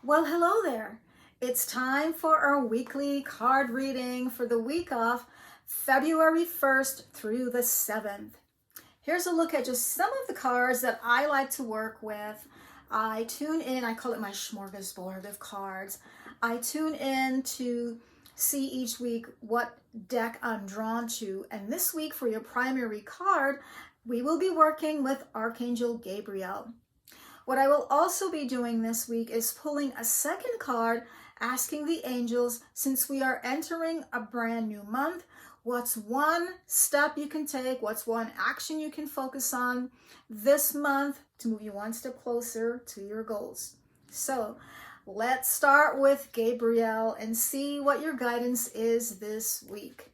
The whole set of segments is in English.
Well, hello there. It's time for our weekly card reading for the week of February 1st through the 7th. Here's a look at just some of the cards that I like to work with. I tune in, I call it my smorgasbord of cards. I tune in to see each week what deck I'm drawn to. And this week for your primary card, we will be working with Archangel Gabriel. What I will also be doing this week is pulling a second card, asking the angels, since we are entering a brand new month, what's one step you can take? What's one action you can focus on this month to move you one step closer to your goals? So let's start with Gabriel and see what your guidance is this week.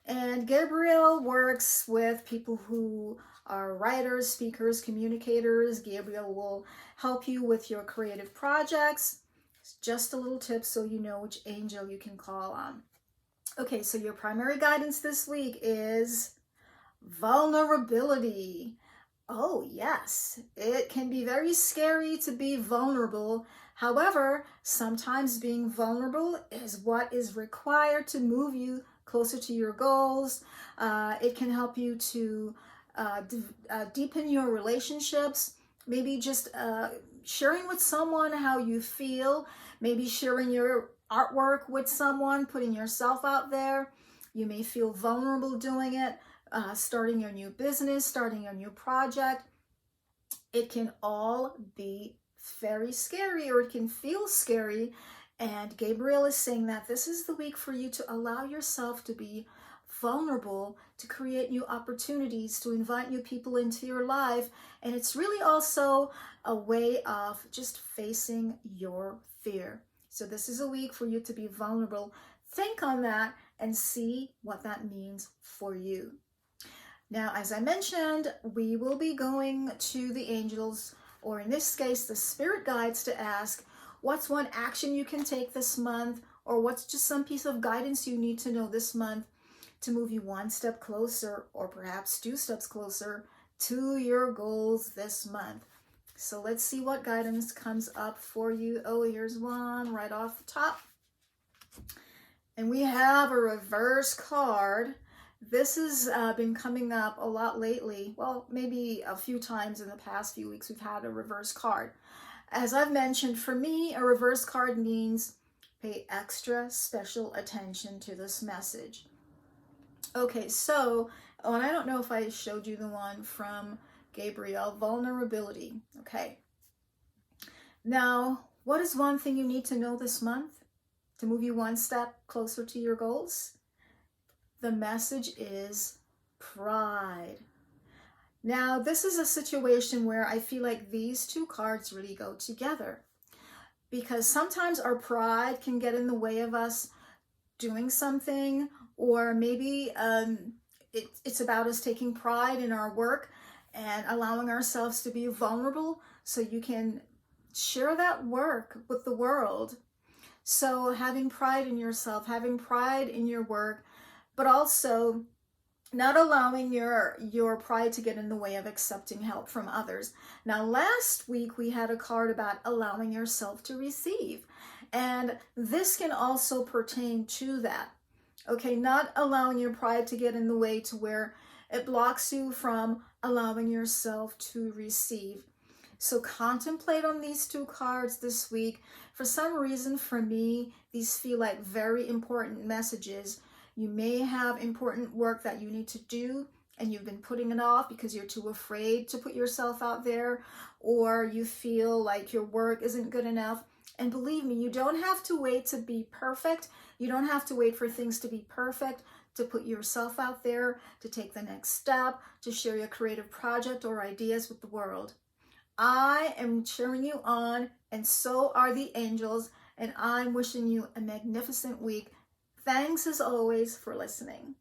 And Gabriel works with people who are writers, speakers, communicators. Gabriel will help you with your creative projects. Just a little tip so you know which angel you can call on. Okay, so your primary guidance this week is vulnerability. Oh yes, it can be very scary to be vulnerable. However, sometimes being vulnerable is what is required to move you closer to your goals. It can help you to deepen your relationships. Maybe just sharing with someone how you feel. Maybe sharing your artwork with someone, putting yourself out there. You may feel vulnerable doing it. Starting your new business, starting your new project. It can all be very scary, or it can feel scary. And Gabriel is saying that this is the week for you to allow yourself to be vulnerable, to create new opportunities, to invite new people into your life. And it's really also a way of just facing your fear. So this is a week for you to be vulnerable. Think on that and see what that means for you. Now, as I mentioned, we will be going to the angels, or in this case, the spirit guides, to ask what's one action you can take this month, or what's just some piece of guidance you need to know this month to move you one step closer, or perhaps 2 steps closer to your goals this month. So let's see what guidance comes up for you. Oh, here's one right off the top. And we have a reverse card. This has been coming up a lot lately. Well, maybe a few times in the past few weeks we've had a reverse card. As I've mentioned, for me, a reverse card means pay extra special attention to this message. Okay, so, and I don't know if I showed you the one from Gabriel, vulnerability. Okay. Now, what is one thing you need to know this month to move you one step closer to your goals? The message is pride. Now, this is a situation where I feel like these two cards really go together, because sometimes our pride can get in the way of us doing something, or maybe it's about us taking pride in our work and allowing ourselves to be vulnerable so you can share that work with the world. So having pride in yourself, having pride in your work, but also not allowing your pride to get in the way of accepting help from others. Now, last week we had a card about allowing yourself to receive, and this can also pertain to that. Okay, not allowing your pride to get in the way to where it blocks you from allowing yourself to receive. So contemplate on these two cards this week. For some reason, for me, these feel like very important messages. You may have important work that you need to do and you've been putting it off because you're too afraid to put yourself out there, or you feel like your work isn't good enough. And believe me, you don't have to wait to be perfect. You don't have to wait for things to be perfect to put yourself out there, to take the next step, to share your creative project or ideas with the world. I am cheering you on, and so are the angels, and I'm wishing you a magnificent week. Thanks as always for listening.